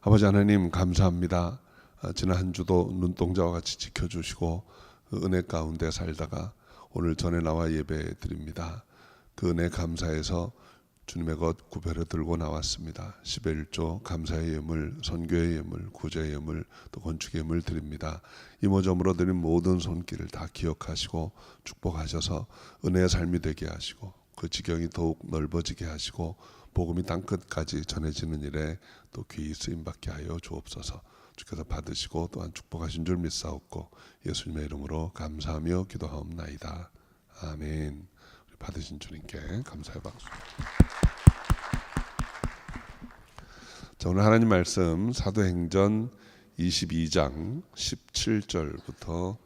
아버지 하나님 감사합니다. 지난 한 주도 눈동자와 같이 지켜주시고 그 은혜 가운데 살다가 오늘 전에 나와 예배 드립니다. 그 은혜 감사해서 주님의 것 구별해 들고 나왔습니다. 11조 감사의 예물, 선교의 예물, 구제의 예물, 또 건축의 예물 드립니다. 이모저모로 드린 모든 손길을 다 기억하시고 축복하셔서 은혜의 삶이 되게 하시고 그 지경이 더욱 넓어지게 하시고 복음이 땅끝까지 전해지는 일에 또 귀히 쓰임받게 하여 주옵소서. 주께서 받으시고 또한 축복하신 줄 믿사옵고 예수님의 이름으로 감사하며 기도하옵나이다. 아멘. 받으신 주님께 감사의 박수. 자, 오늘 하나님 말씀 사도행전 22장 17절부터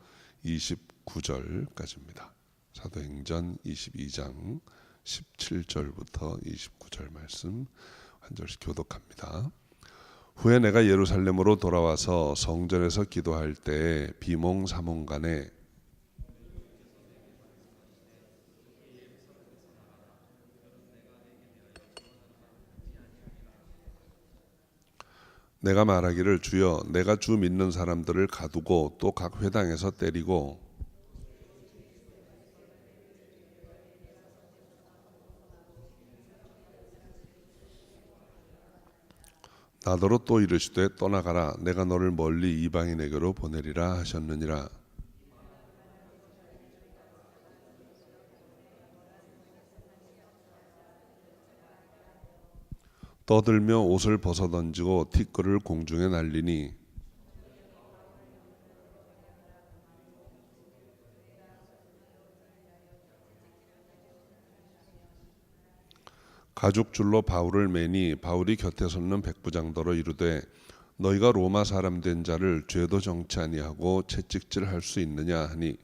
29절까지입니다. 사도행전 22장 17절부터 29절 말씀 한 절씩 교독합니다. 후에 내가 예루살렘으로 돌아와서 성전에서 기도할 때 비몽사몽간에 내가 말하기를 주여 내가 주 믿는 사람들을 가두고 또 각 회당에서 때리고 나더러 또 이르시되 떠나가라 내가 너를 멀리 이방인에게로 보내리라 하셨느니라. 떠들며 옷을 벗어던지고 티끌을 공중에 날리니 가죽줄로 바울을 매니 바울이 곁에 섰는 백부장더러 이르되 너희가 로마 사람 된 자를 죄도 정치 아니하고 채찍질할 수 있느냐 하니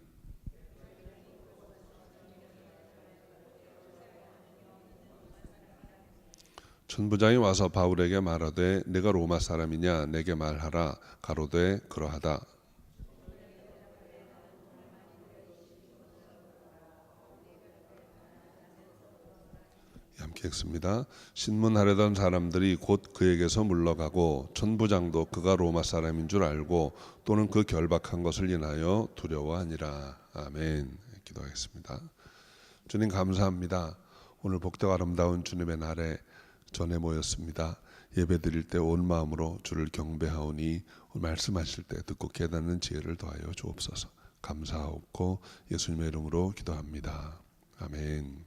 천부장이 와서 바울에게 말하되 내가 로마 사람이냐 내게 말하라. 가로되 그러하다. 함께 읽습니다. 신문하려던 사람들이 곧 그에게서 물러가고 천부장도 그가 로마 사람인 줄 알고 또는 그 결박한 것을 인하여 두려워하니라. 아멘. 기도하겠습니다. 주님 감사합니다. 오늘 복되고 아름다운 주님의 날에 전에 모였습니다. 예배 드릴 때 온 마음으로 주를 경배하오니 말씀하실 때 듣고 깨닫는 지혜를 더하여 주옵소서. 감사하옵고 예수님의 이름으로 기도합니다. 아멘.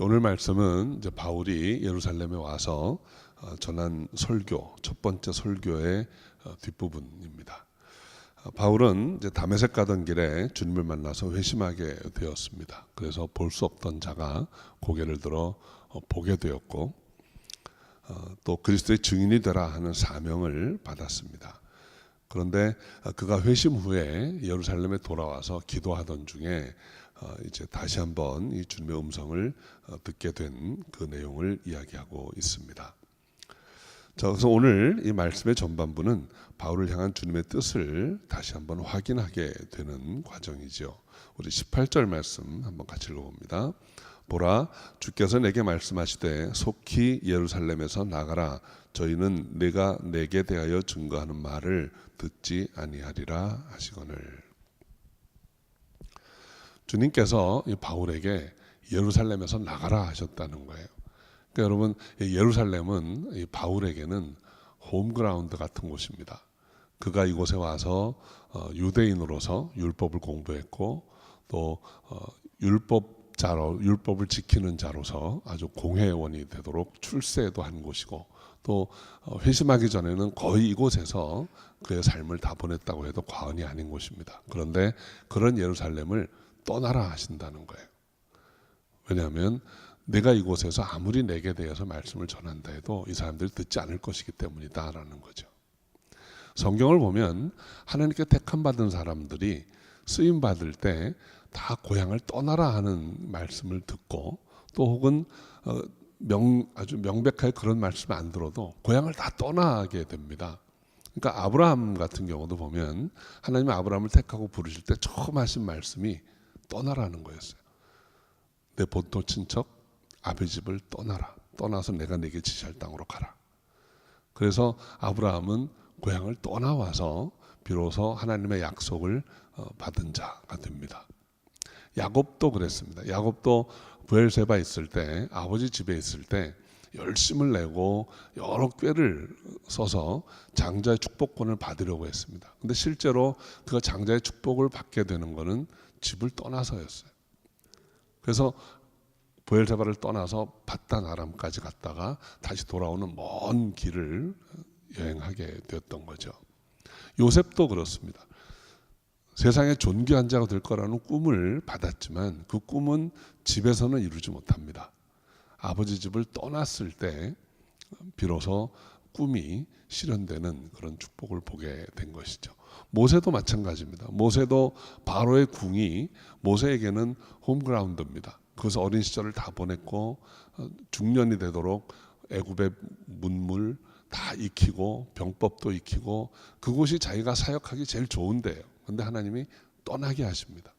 오늘 말씀은 이제 바울이 예루살렘에 와서 전한 설교, 첫 번째 설교의 뒷부분입니다. 바울은 이제 다메섹 가던 길에 주님을 만나서 회심하게 되었습니다. 그래서 볼 수 없던 자가 고개를 들어 보게 되었고 또 그리스도의 증인이 되라 하는 사명을 받았습니다. 그런데 그가 회심 후에 예루살렘에 돌아와서 기도하던 중에 이제 다시 한번 이 주님의 음성을 듣게 된 그 내용을 이야기하고 있습니다. 자, 그래서 오늘 이 말씀의 전반부는 바울을 향한 주님의 뜻을 다시 한번 확인하게 되는 과정이죠. 우리 18절 말씀 한번 같이 읽어봅니다. 보라, 주께서 내게 말씀하시되 속히 예루살렘에서 나가라. 저희는 내가 내게 대하여 증거하는 말을 듣지 아니하리라 하시거늘. 주님께서 이 바울에게 예루살렘에서 나가라 하셨다는 거예요. 그러니까 여러분, 예루살렘은 이 바울에게는 홈그라운드 같은 곳입니다. 그가 이곳에 와서 유대인으로서 율법을 공부했고 또 율법을 지키는 자로서 아주 공회원이 되도록 출세도 한 곳이고 또 회심하기 전에는 거의 이곳에서 그의 삶을 다 보냈다고 해도 과언이 아닌 곳입니다. 그런데 그런 예루살렘을 떠나라 하신다는 거예요. 왜냐하면 내가 이곳에서 아무리 내게 대해서 말씀을 전한다 해도 이 사람들이 듣지 않을 것이기 때문이다 라는 거죠. 성경을 보면 하나님께 택함 받은 사람들이 쓰임 받을 때 다 고향을 떠나라 하는 말씀을 듣고 또 혹은 아주 명백하게 그런 말씀을 안 들어도 고향을 다 떠나게 됩니다. 그러니까 아브라함 같은 경우도 보면 하나님이 아브라함을 택하고 부르실 때 처음 하신 말씀이 떠나라는 거였어요. 내 본토 친척 아비 집을 떠나라. 떠나서 내가 네게 지시할 땅으로 가라. 그래서 아브라함은 고향을 떠나와서 비로소 하나님의 약속을 받은 자가 됩니다. 야곱도 그랬습니다. 야곱도 브엘세바 있을 때, 아버지 집에 있을 때 열심을 내고 여러 꾀를 써서 장자의 축복권을 받으려고 했습니다. 근데 실제로 그가 장자의 축복을 받게 되는 것은 집을 떠나서였어요. 그래서 브엘세바를 떠나서 밧단 아람까지 갔다가 다시 돌아오는 먼 길을 여행하게 되었던 거죠. 요셉도 그렇습니다. 세상에 존귀한 자가 될 거라는 꿈을 받았지만 그 꿈은 집에서는 이루지 못합니다. 아버지 집을 떠났을 때 비로소 꿈이 실현되는 그런 축복을 보게 된 것이죠. 모세도 마찬가지입니다. 모세도 바로의 궁이 모세에게는 홈그라운드입니다. 그래서 어린 시절을 다 보냈고 중년이 되도록 애굽의 문물 다 익히고 병법도 익히고 그곳이 자기가 사역하기 제일 좋은 데예요. 그런데 하나님이 떠나게 하십니다.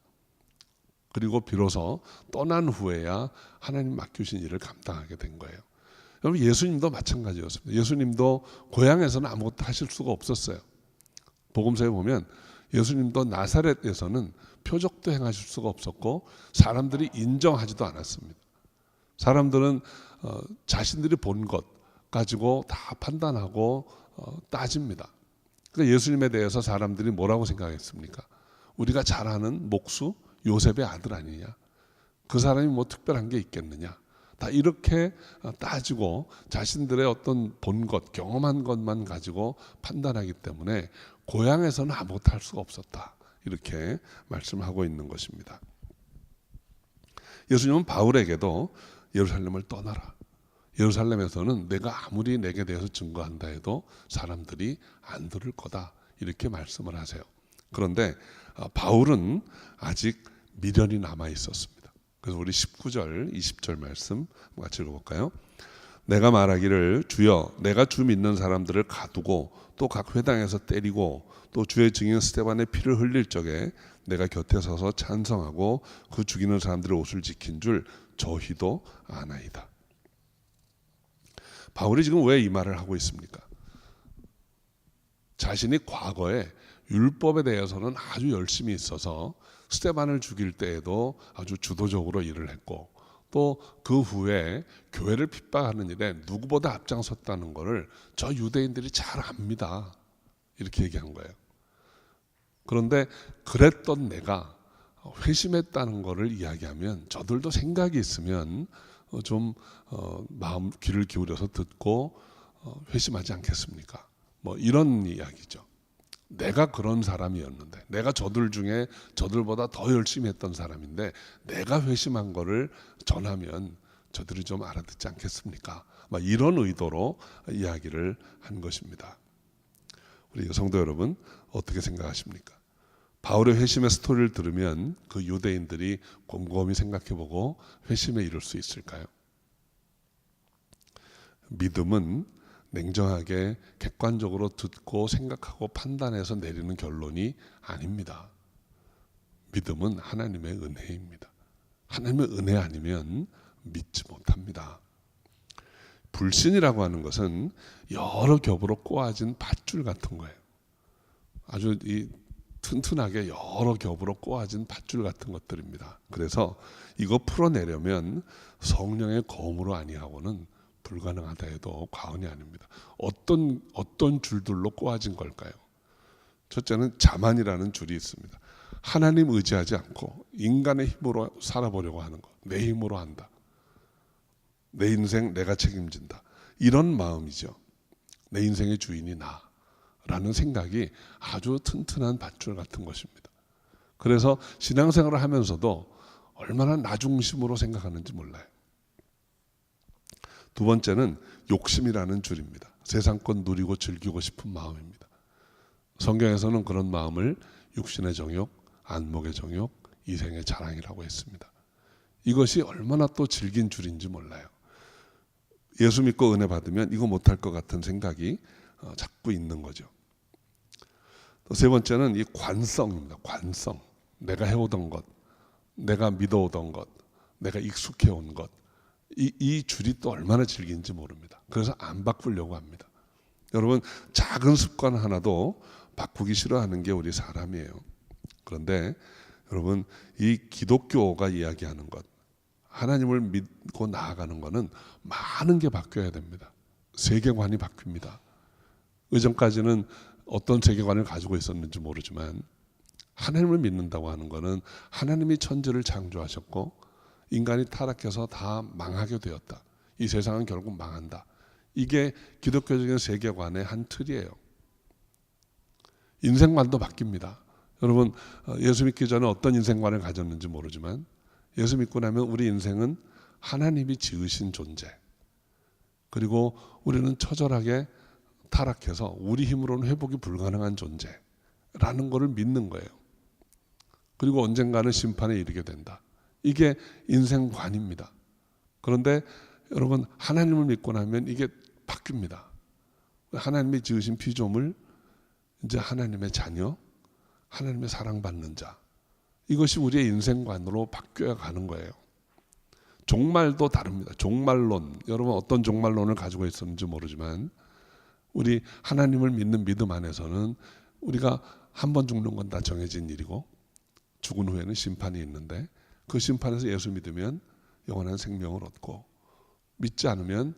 그리고 비로소 떠난 후에야 하나님 맡기신 일을 감당하게 된 거예요. 여러분, 예수님도 마찬가지였습니다. 예수님도 고향에서는 아무것도 하실 수가 없었어요. 복음서에 보면 예수님도 나사렛에서는 표적도 행하실 수가 없었고 사람들이 인정하지도 않았습니다. 사람들은 자신들이 본 것 가지고 다 판단하고 따집니다. 그러니까 예수님에 대해서 사람들이 뭐라고 생각했습니까? 우리가 잘 아는 목수 요셉의 아들 아니냐? 그 사람이 뭐 특별한 게 있겠느냐? 다 이렇게 따지고 자신들의 어떤 본 것, 경험한 것만 가지고 판단하기 때문에 고향에서는 아무것도 할 수가 없었다. 이렇게 말씀하고 있는 것입니다. 예수님은 바울에게도 예루살렘을 떠나라. 예루살렘에서는 내가 아무리 내게 대해서 증거한다 해도 사람들이 안 들을 거다. 이렇게 말씀을 하세요. 그런데 바울은 아직 미련이 남아 있었습니다. 그래서 우리 19절, 20절 말씀 같이 읽어볼까요? 내가 말하기를 주여 내가 주 믿는 사람들을 가두고 또 각 회당에서 때리고 또 주의 증인 스데반의 피를 흘릴 적에 내가 곁에 서서 찬성하고 그 죽이는 사람들의 옷을 지킨 줄 저희도 아나이다. 바울이 지금 왜 이 말을 하고 있습니까? 자신이 과거에 율법에 대해서는 아주 열심히 있어서 스데반을 죽일 때에도 아주 주도적으로 일을 했고 또 그 후에 교회를 핍박하는 일에 누구보다 앞장섰다는 것을 저 유대인들이 잘 압니다. 이렇게 얘기한 거예요. 그런데 그랬던 내가 회심했다는 것을 이야기하면 저들도 생각이 있으면 좀 마음 귀를 기울여서 듣고 회심하지 않겠습니까? 뭐 이런 이야기죠. 내가 그런 사람이었는데 내가 저들 중에 저들보다 더 열심히 했던 사람인데 내가 회심한 거를 전하면 저들이 좀 알아듣지 않겠습니까? 막 이런 의도로 이야기를 한 것입니다. 우리 성도 여러분 어떻게 생각하십니까? 바울의 회심의 스토리를 들으면 그 유대인들이 곰곰이 생각해보고 회심에 이를 수 있을까요? 믿음은 냉정하게 객관적으로 듣고 생각하고 판단해서 내리는 결론이 아닙니다. 믿음은 하나님의 은혜입니다. 하나님의 은혜 아니면 믿지 못합니다. 불신이라고 하는 것은 여러 겹으로 꼬아진 밧줄 같은 거예요. 아주 튼튼하게 여러 겹으로 꼬아진 밧줄 같은 것들입니다. 그래서 이거 풀어내려면 성령의 검으로 아니하고는 불가능하다 해도 과언이 아닙니다. 어떤 줄들로 꼬아진 걸까요? 첫째는 자만이라는 줄이 있습니다. 하나님 의지하지 않고 인간의 힘으로 살아보려고 하는 것. 내 힘으로 한다. 내 인생 내가 책임진다. 이런 마음이죠. 내 인생의 주인이 나라는 생각이 아주 튼튼한 밧줄 같은 것입니다. 그래서 신앙생활을 하면서도 얼마나 나 중심으로 생각하는지 몰라요. 두 번째는 욕심이라는 줄입니다. 세상 것 누리고 즐기고 싶은 마음입니다. 성경에서는 그런 마음을 육신의 정욕, 안목의 정욕, 이생의 자랑이라고 했습니다. 이것이 얼마나 또 질긴 줄인지 몰라요. 예수 믿고 은혜 받으면 이거 못할 것 같은 생각이 자꾸 있는 거죠. 또 세 번째는 이 관성입니다. 관성. 내가 해오던 것, 내가 믿어오던 것, 내가 익숙해온 것. 이 줄이 또 얼마나 질긴지 모릅니다. 그래서 안 바꾸려고 합니다. 여러분, 작은 습관 하나도 바꾸기 싫어하는 게 우리 사람이에요. 그런데 여러분, 이 기독교가 이야기하는 것, 하나님을 믿고 나아가는 것은 많은 게 바뀌어야 됩니다. 세계관이 바뀝니다. 의전까지는 어떤 세계관을 가지고 있었는지 모르지만 하나님을 믿는다고 하는 것은 하나님이 천지를 창조하셨고 인간이 타락해서 다 망하게 되었다. 이 세상은 결국 망한다. 이게 기독교적인 세계관의 한 틀이에요. 인생관도 바뀝니다. 여러분, 예수 믿기 전에 어떤 인생관을 가졌는지 모르지만 예수 믿고 나면 우리 인생은 하나님이 지으신 존재, 그리고 우리는 처절하게 타락해서 우리 힘으로는 회복이 불가능한 존재라는 것을 믿는 거예요. 그리고 언젠가는 심판에 이르게 된다. 이게 인생관입니다. 그런데 여러분, 하나님을 믿고 나면 이게 바뀝니다. 하나님이 지으신 피조물, 이제 하나님의 자녀, 하나님의 사랑받는 자, 이것이 우리의 인생관으로 바뀌어 가는 거예요. 종말도 다릅니다. 종말론, 여러분 어떤 종말론을 가지고 있었는지 모르지만 우리 하나님을 믿는 믿음 안에서는 우리가 한 번 죽는 건 다 정해진 일이고 죽은 후에는 심판이 있는데 그 심판에서 예수 믿으면 영원한 생명을 얻고 믿지 않으면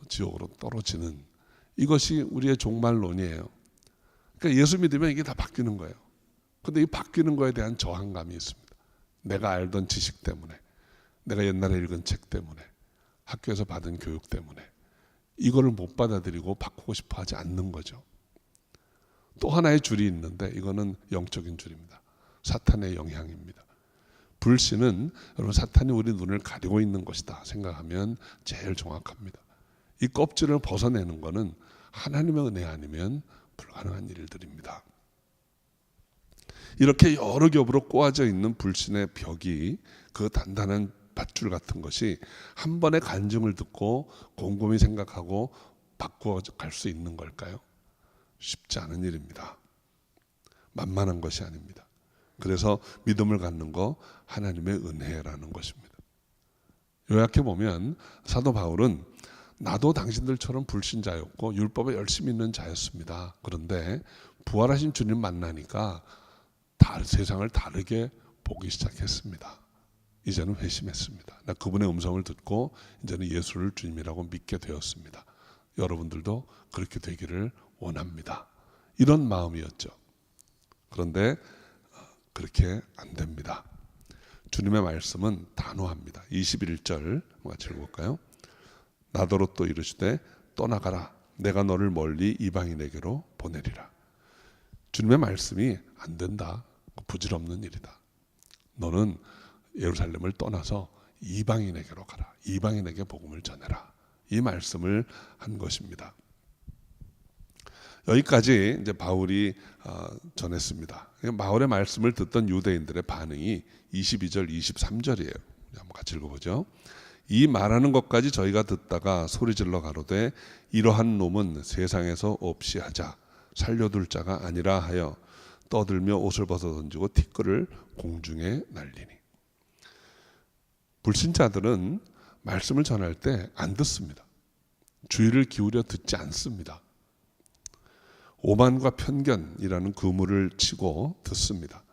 지옥으로 떨어지는, 이것이 우리의 종말론이에요. 그러니까 예수 믿으면 이게 다 바뀌는 거예요. 그런데 이 바뀌는 거에 대한 저항감이 있습니다. 내가 알던 지식 때문에, 내가 옛날에 읽은 책 때문에, 학교에서 받은 교육 때문에 이거를 못 받아들이고 바꾸고 싶어 하지 않는 거죠. 또 하나의 줄이 있는데 이거는 영적인 줄입니다. 사탄의 영향입니다. 불신은 여러분 사탄이 우리 눈을 가리고 있는 것이다 생각하면 제일 정확합니다. 이 껍질을 벗어내는 것은 하나님의 은혜 아니면 불가능한 일들입니다. 이렇게 여러 겹으로 꼬아져 있는 불신의 벽이, 그 단단한 밧줄 같은 것이 한 번의 간증을 듣고 곰곰이 생각하고 바꾸어 갈 수 있는 걸까요? 쉽지 않은 일입니다. 만만한 것이 아닙니다. 그래서 믿음을 갖는 거 하나님의 은혜라는 것입니다. 요약해 보면 사도 바울은 나도 당신들처럼 불신자였고 율법에 열심히 있는 자였습니다. 그런데 부활하신 주님 만나니까 세상을 다르게 보기 시작했습니다. 이제는 회심했습니다. 나 그분의 음성을 듣고 이제는 예수를 주님이라고 믿게 되었습니다. 여러분들도 그렇게 되기를 원합니다. 이런 마음이었죠. 그런데 그렇게 안 됩니다. 주님의 말씀은 단호합니다. 21절 같이 읽어볼까요? 나더러 또 이르시되 떠나가라. 내가 너를 멀리 이방인에게로 보내리라. 주님의 말씀이 안 된다. 부질없는 일이다. 너는 예루살렘을 떠나서 이방인에게로 가라. 이방인에게 복음을 전해라. 이 말씀을 한 것입니다. 여기까지 이제 바울이 전했습니다. 바울의 말씀을 듣던 유대인들의 반응이 22절, 23절이에요. 한번 같이 읽어보죠. 이 말하는 것까지 저희가 듣다가 소리질러 가로되 이러한 놈은 세상에서 없이 하자. 살려둘 자가 아니라 하여 떠들며 옷을 벗어 던지고 티끌을 공중에 날리니. 불신자들은 말씀을 전할 때 안 듣습니다. 주의를 기울여 듣지 않습니다. 오만과 편견이라는 그물을 치고 듣습니다.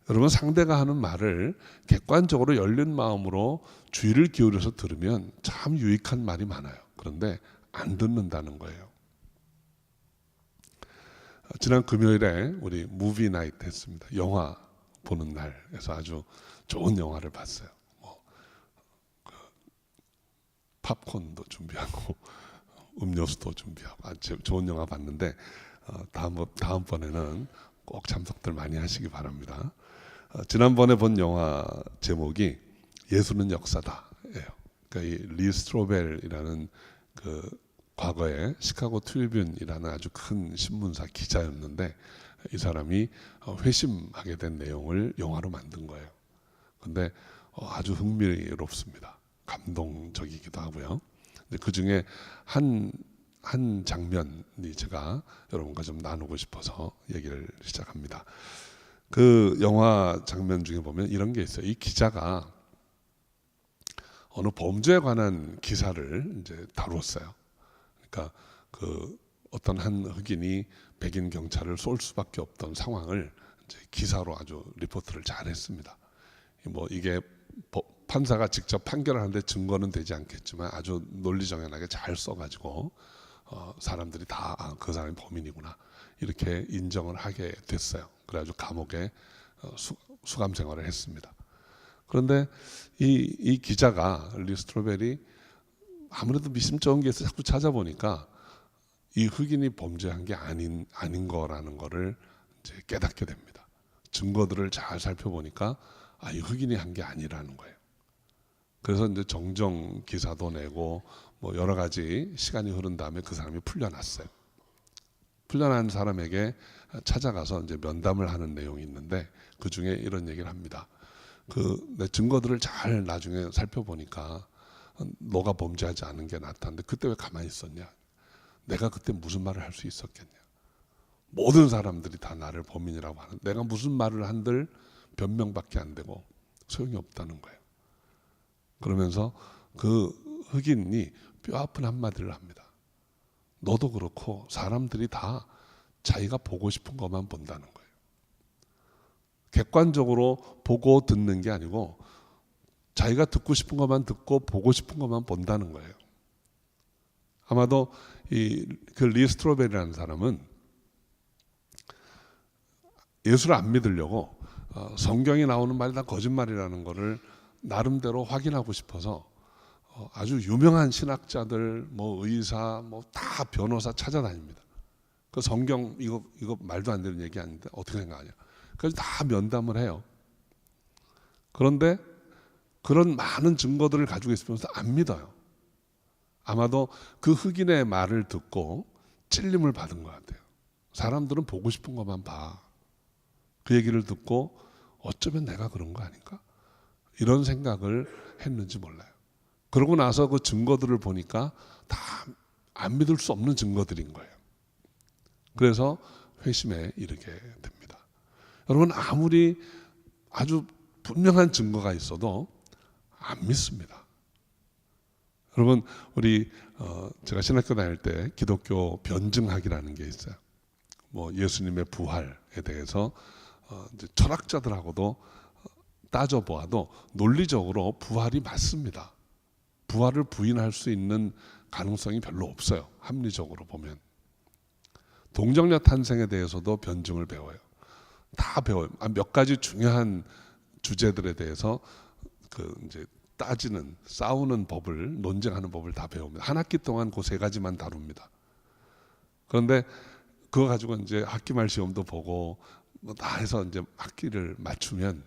여러분, 상대가 하는 말을 객관적으로 열린 마음으로 주의를 기울여서 들으면 참 유익한 말이 많아요. 그런데 안 듣는다는 거예요. 지난 금요일에 우리 무비 나이트 했습니다. 영화 보는 날에서 아주 좋은 영화를 봤어요. 팝콘도 준비하고 음료수도 준비하고 아주 좋은 영화 봤는데 다음번에는 꼭 참석들 많이 하시기 바랍니다. 지난번에 본 영화 제목이 예수는 역사다예요. 그러니까 이 리 스트로벨이라는 그 과거에 시카고 트리뷴이라는 아주 큰 신문사 기자였는데 이 사람이 회심하게 된 내용을 영화로 만든 거예요. 근데 아주 흥미롭습니다. 감동적이기도 하고요. 그 중에 한 장면이 제가 여러분과 좀 나누고 싶어서 얘기를 시작합니다. 그 영화 장면 중에 보면 이런 게 있어요. 이 기자가 어느 범죄에 관한 기사를 이제 다루었어요. 그러니까 그 어떤 한 흑인이 백인 경찰을 쏠 수밖에 없던 상황을 이제 기사로 아주 리포트를 잘 했습니다. 뭐 이게 판사가 직접 판결하는데 증거는 되지 않겠지만 아주 논리정연하게 잘 써가지고 사람들이 다 그 사람이 범인이구나 이렇게 인정을 하게 됐어요. 그래가지고 감옥에 수감 생활을 했습니다. 그런데 이 기자가 리 스트로벨이 아무래도 미심쩍은 게 있어 자꾸 찾아보니까 이 흑인이 범죄한 게 아닌 거라는 거를 이제 깨닫게 됩니다. 증거들을 잘 살펴보니까 이 흑인이 한 게 아니라는 거예요. 그래서 이제 정정 기사도 내고 뭐 여러 가지 시간이 흐른 다음에 그 사람이 풀려났어요. 풀려난 사람에게 찾아가서 이제 면담을 하는 내용이 있는데 그 중에 이런 얘기를 합니다. 내 증거들을 잘 나중에 살펴보니까 너가 범죄하지 않은 게 나타났는데 그때 왜 가만히 있었냐? 내가 그때 무슨 말을 할 수 있었겠냐? 모든 사람들이 다 나를 범인이라고 하는 내가 무슨 말을 한들 변명밖에 안 되고 소용이 없다는 거예요. 그러면서 그 흑인이 뼈아픈 한마디를 합니다. 너도 그렇고 사람들이 다 자기가 보고 싶은 것만 본다는 거예요. 객관적으로 보고 듣는 게 아니고 자기가 듣고 싶은 것만 듣고 보고 싶은 것만 본다는 거예요. 아마도 그 리 스트로벨이라는 사람은 예수를 안 믿으려고 성경에 나오는 말이 다 거짓말이라는 거를 나름대로 확인하고 싶어서 아주 유명한 신학자들, 뭐 의사, 뭐 다 변호사 찾아다닙니다. 그 성경 이거 말도 안 되는 얘기 아닌데 어떻게 생각하냐? 그래서 다 면담을 해요. 그런데 그런 많은 증거들을 가지고 있으면서 안 믿어요. 아마도 그 흑인의 말을 듣고 찔림을 받은 것 같아요. 사람들은 보고 싶은 것만 봐. 그 얘기를 듣고 어쩌면 내가 그런 거 아닌가? 이런 생각을 했는지 몰라요. 그러고 나서 그 증거들을 보니까 다 안 믿을 수 없는 증거들인 거예요. 그래서 회심에 이르게 됩니다. 여러분 아무리 아주 분명한 증거가 있어도 안 믿습니다. 여러분 우리 제가 신학교 다닐 때 기독교 변증학이라는 게 있어요. 뭐 예수님의 부활에 대해서 이제 철학자들하고도 따져보아도 논리적으로 부활이 맞습니다. 부활을 부인할 수 있는 가능성이 별로 없어요. 합리적으로 보면. 동정녀 탄생에 대해서도 변증을 배워요. 다 배워요. 몇 가지 중요한 주제들에 대해서 이제 따지는, 싸우는 법을, 논쟁하는 법을 다 배웁니다. 한 학기 동안 그 세 가지만 다룹니다. 그런데 그거 가지고 이제 학기 말 시험도 보고 뭐 다 해서 이제 학기를 맞추면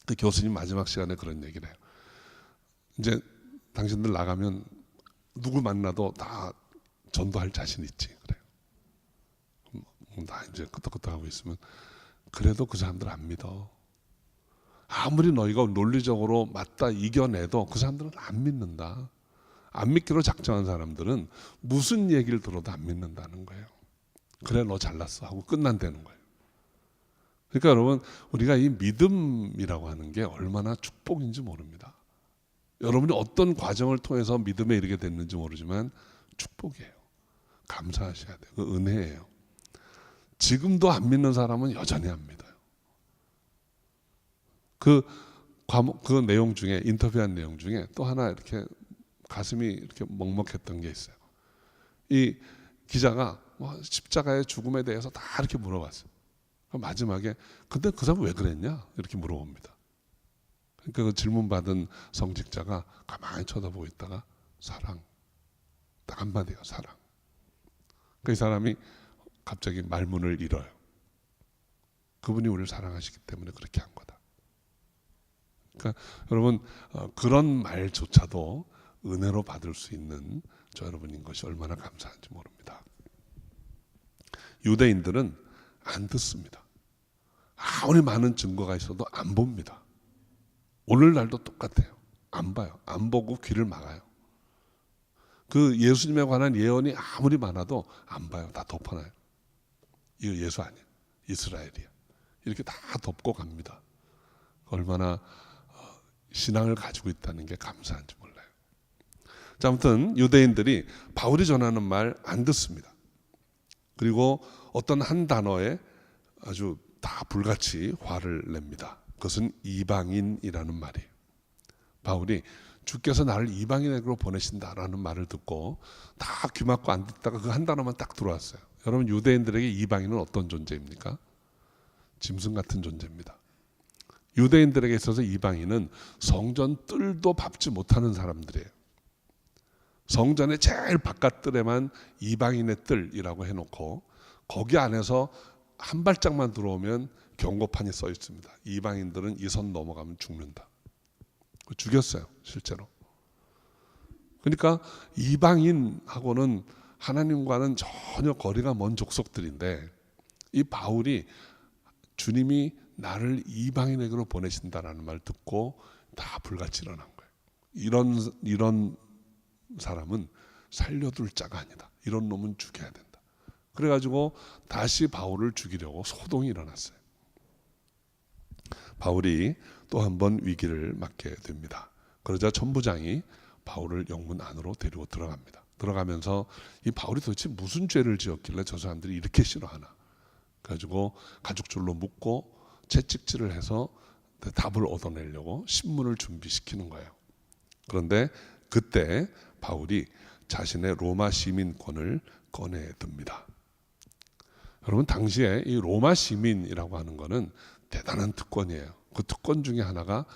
그 교수님 마지막 시간에 그런 얘기를 해요. 이제 당신들 나가면 누구 만나도 다 전도할 자신 있지 그래요. 나 이제 끄떡끄떡하고 있으면 그래도 그 사람들 안 믿어. 아무리 너희가 논리적으로 맞다 이겨내도 그 사람들은 안 믿는다. 안 믿기로 작정한 사람들은 무슨 얘기를 들어도 안 믿는다는 거예요. 그래 너 잘났어 하고 끝난다는 거예요. 그러니까 여러분 우리가 이 믿음이라고 하는 게 얼마나 축복인지 모릅니다. 여러분이 어떤 과정을 통해서 믿음에 이르게 됐는지 모르지만 축복이에요. 감사하셔야 돼요. 그 은혜예요. 지금도 안 믿는 사람은 여전히 안 믿어요. 그 내용 중에 인터뷰한 내용 중에 또 하나 이렇게 가슴이 이렇게 먹먹했던 게 있어요. 이 기자가 십자가의 죽음에 대해서 다 이렇게 물어봤어요. 마지막에 근데 그 사람 왜 그랬냐 이렇게 물어봅니다. 그러니까 그 질문받은 성직자가 가만히 쳐다보고 있다가 사랑 딱 한마디가 사랑. 그 사람이 갑자기 말문을 잃어요. 그분이 우리를 사랑하시기 때문에 그렇게 한 거다. 그러니까 여러분 그런 말조차도 은혜로 받을 수 있는 저 여러분인 것이 얼마나 감사한지 모릅니다. 유대인들은 안 듣습니다. 아무리 많은 증거가 있어도 안 봅니다. 오늘날도 똑같아요. 안 봐요. 안 보고 귀를 막아요. 그 예수님에 관한 예언이 아무리 많아도 안 봐요. 다 덮어놔요. 이거 예수 아니야. 이스라엘이야. 이렇게 다 덮고 갑니다. 얼마나 신앙을 가지고 있다는 게 감사한지 몰라요. 자, 아무튼 유대인들이 바울이 전하는 말 안 듣습니다. 그리고 어떤 한 단어에 아주 다 불같이 화를 냅니다. 그것은 이방인이라는 말이에요. 바울이 주께서 나를 이방인에게로 보내신다라는 말을 듣고 다 귀 막고 안 듣다가 그 한 단어만 딱 들어왔어요. 여러분, 유대인들에게 이방인은 어떤 존재입니까? 짐승 같은 존재입니다. 유대인들에게 있어서 이방인은 성전 뜰도 밟지 못하는 사람들이에요. 성전의 제일 바깥 뜰에만 이방인의 뜰이라고 해놓고 거기 안에서 한 발짝만 들어오면 경고판이 써 있습니다. 이방인들은 이 선 넘어가면 죽는다. 죽였어요, 실제로. 그러니까 이방인하고는 하나님과는 전혀 거리가 먼 족속들인데 이 바울이 주님이 나를 이방인에게로 보내신다라는 말 듣고 다 불같이 일어난 거예요. 이런 사람은 살려둘 자가 아니다. 이런 놈은 죽여야 된다. 그래가지고 다시 바울을 죽이려고 소동이 일어났어요. 바울이 또 한 번 위기를 맞게 됩니다. 그러자 천부장이 바울을 영문 안으로 데리고 들어갑니다. 들어가면서 이 바울이 도대체 무슨 죄를 지었길래 저 사람들이 이렇게 싫어하나. 그래가지고 가죽줄로 묶고 채찍질을 해서 답을 얻어내려고 신문을 준비시키는 거예요. 그런데 그때 바울이 자신의 로마 시민권을 꺼내듭니다. 여러분, 당시에 이 로마 시민이라고 하는 거는 대단한 특권이에요. 그 특권 중에 하나가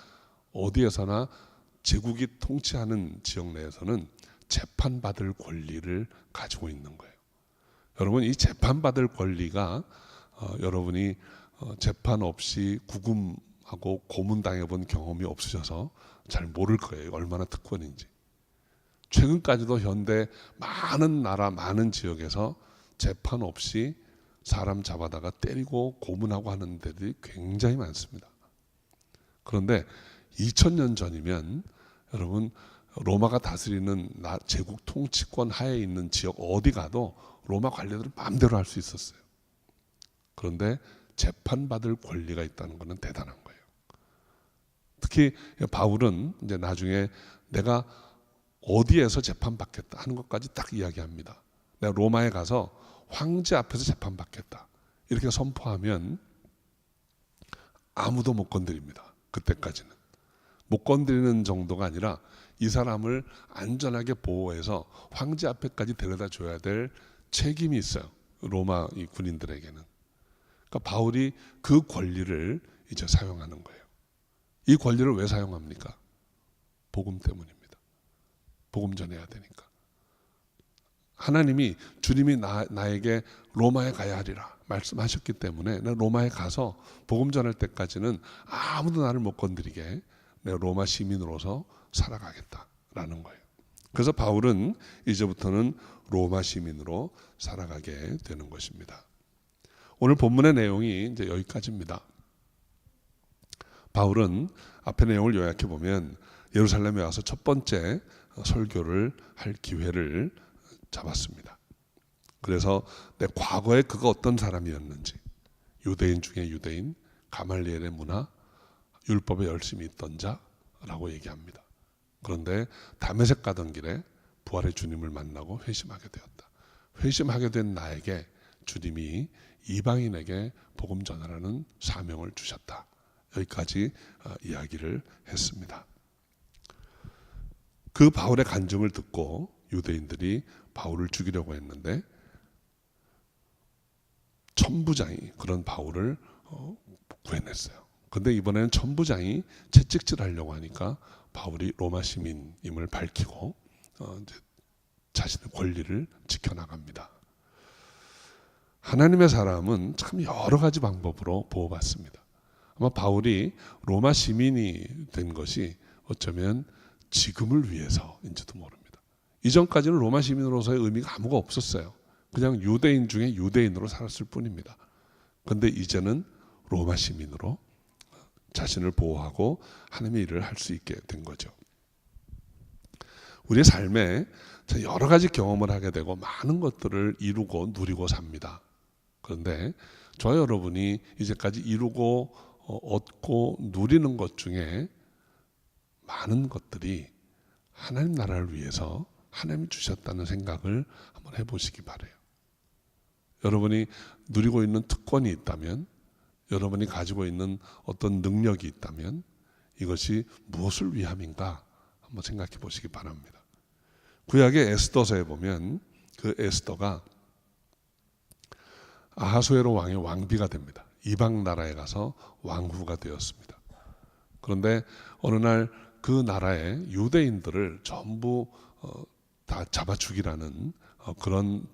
어디에서나 제국이 통치하는 지역 내에서는 재판받을 권리를 가지고 있는 거예요. 여러분, 이 재판받을 권리가 여러분이 재판 없이 구금하고 고문당해 본 경험이 없으셔서 잘 모를 거예요. 얼마나 특권인지. 최근까지도 현대 많은 나라, 많은 지역에서 재판 없이 사람 잡아다가 때리고 고문하고 하는 데들이 굉장히 많습니다. 그런데 2000년 전이면 여러분, 로마가 다스리는 제국 통치권 하에 있는 지역 어디 가도 로마 관리들은 마음대로 할 수 있었어요. 그런데 재판받을 권리가 있다는 것은 대단한 거예요. 특히 바울은 이제 나중에 내가 어디에서 재판받겠다 하는 것까지 딱 이야기합니다. 내가 로마에 가서 황제 앞에서 재판받겠다 이렇게 선포하면 아무도 못 건드립니다. 그때까지는. 못 건드리는 정도가 아니라 이 사람을 안전하게 보호해서 황제 앞에까지 데려다 줘야 될 책임이 있어요. 로마 이 군인들에게는. 그러니까 바울이 그 권리를 이제 사용하는 거예요. 이 권리를 왜 사용합니까? 복음 때문입니다. 복음 전해야 되니까. 하나님이 주님이 나에게 로마에 가야 하리라 말씀하셨기 때문에 내가 로마에 가서 복음 전할 때까지는 아무도 나를 못 건드리게 내가 로마 시민으로서 살아가겠다라는 거예요. 그래서 바울은 이제부터는 로마 시민으로 살아가게 되는 것입니다. 오늘 본문의 내용이 이제 여기까지입니다. 바울은 앞의 내용을 요약해 보면 예루살렘에 와서 첫 번째 설교를 할 기회를 잡았습니다. 그래서 내 과거에 그가 어떤 사람이었는지, 유대인 중에 유대인, 가말리엘의 문화, 율법에 열심히 있던 자라고 얘기합니다. 그런데 다메섹 가던 길에 부활의 주님을 만나고 회심하게 되었다. 회심하게 된 나에게 주님이 이방인에게 복음 전하라는 사명을 주셨다. 여기까지 이야기를 했습니다. 그 바울의 간증을 듣고 유대인들이 바울을 죽이려고 했는데 천부장이 그런 바울을 구해냈어요. 그런데 이번에는 천부장이 채찍질하려고 하니까 바울이 로마 시민임을 밝히고 이제 자신의 권리를 지켜나갑니다. 하나님의 사람은 참 여러 가지 방법으로 보호받습니다. 아마 바울이 로마 시민이 된 것이 어쩌면 지금을 위해서인지도 모릅니다. 이전까지는 로마 시민으로서의 의미가 아무가 없었어요. 그냥 유대인 중에 유대인으로 살았을 뿐입니다. 그런데 이제는 로마 시민으로 자신을 보호하고 하나님의 일을 할 수 있게 된 거죠. 우리의 삶에 여러 가지 경험을 하게 되고 많은 것들을 이루고 누리고 삽니다. 그런데 저와 여러분이 이제까지 이루고 얻고 누리는 것 중에 많은 것들이 하나님 나라를 위해서 하나님이 주셨다는 생각을 한번 해보시기 바라요. 여러분이 누리고 있는 특권이 있다면, 여러분이 가지고 있는 어떤 능력이 있다면 이것이 무엇을 위함인가 한번 생각해 보시기 바랍니다. 구약의 에스더서에 보면 그 에스더가 아하수에로 왕의 왕비가 됩니다. 이방 나라에 가서 왕후가 되었습니다. 그런데 어느 날 그 나라의 유대인들을 전부 다 잡아 죽이라는 그런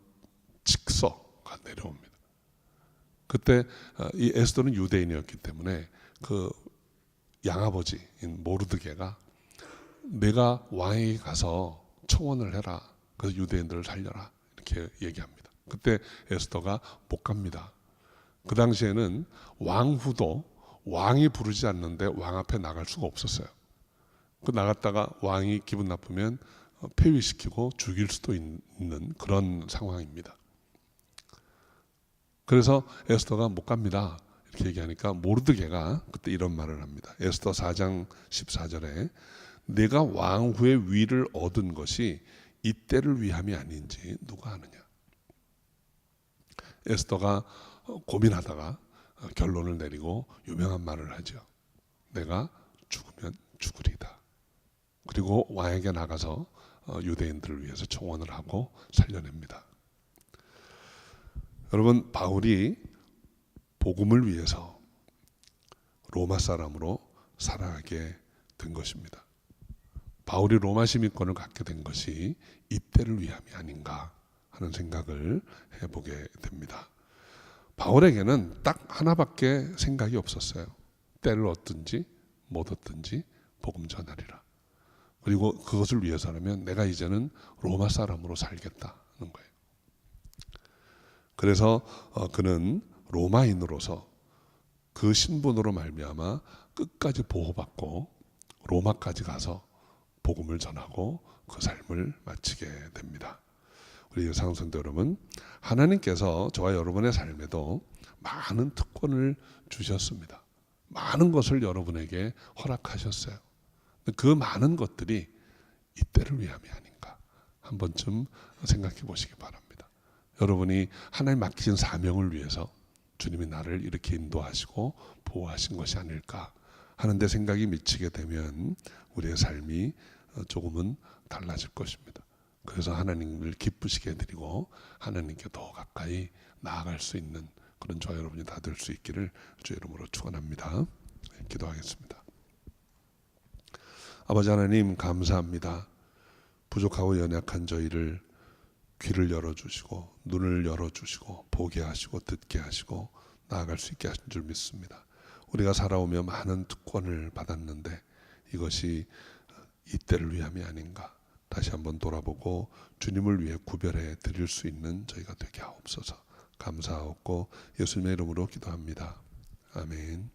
직서가 내려옵니다. 그때 이 에스더는 유대인이었기 때문에 그 양아버지인 모르드게가 내가 왕에게 가서 청원을 해라. 그래서 유대인들을 살려라. 이렇게 얘기합니다. 그때 에스더가 못 갑니다. 그 당시에는 왕후도 왕이 부르지 않는데 왕 앞에 나갈 수가 없었어요. 그 나갔다가 왕이 기분 나쁘면 폐위시키고 죽일 수도 있는 그런 상황입니다. 그래서 에스더가 못 갑니다. 이렇게 얘기하니까 모르드게가 그때 이런 말을 합니다. 에스더 4장 14절에 내가 왕후의 위를 얻은 것이 이때를 위함이 아닌지 누가 아느냐. 에스더가 고민하다가 결론을 내리고 유명한 말을 하죠. 내가 죽으면 죽으리다. 그리고 왕에게 나가서 유대인들을 위해서 청원을 하고 살려냅니다. 여러분, 바울이 복음을 위해서 로마 사람으로 살아가게 된 것입니다. 바울이 로마 시민권을 갖게 된 것이 이때를 위함이 아닌가 하는 생각을 해보게 됩니다. 바울에게는 딱 하나밖에 생각이 없었어요. 때를 얻든지 못 얻든지 복음 전하리라. 그리고 그것을 위해서라면 내가 이제는 로마 사람으로 살겠다는 거예요. 그래서 그는 로마인으로서 그 신분으로 말미암아 끝까지 보호받고 로마까지 가서 복음을 전하고 그 삶을 마치게 됩니다. 우리 사랑성도 여러분, 하나님께서 저와 여러분의 삶에도 많은 특권을 주셨습니다. 많은 것을 여러분에게 허락하셨어요. 그 많은 것들이 이때를 위함이 아닌가 한 번쯤 생각해 보시기 바랍니다. 여러분이 하나님 맡기신 사명을 위해서 주님이 나를 이렇게 인도하시고 보호하신 것이 아닐까 하는데 생각이 미치게 되면 우리의 삶이 조금은 달라질 것입니다. 그래서 하나님을 기쁘시게 해드리고 하나님께 더 가까이 나아갈 수 있는 그런 저와 여러분이 다 될 수 있기를 주의 이름으로 축원합니다. 기도하겠습니다. 아버지 하나님, 감사합니다. 부족하고 연약한 저희를 귀를 열어주시고 눈을 열어주시고 보게 하시고 듣게 하시고 나아갈 수 있게 하신 줄 믿습니다. 우리가 살아오며 많은 특권을 받았는데 이것이 이때를 위함이 아닌가 다시 한번 돌아보고 주님을 위해 구별해 드릴 수 있는 저희가 되게 하옵소서. 감사하옵고 예수님의 이름으로 기도합니다. 아멘.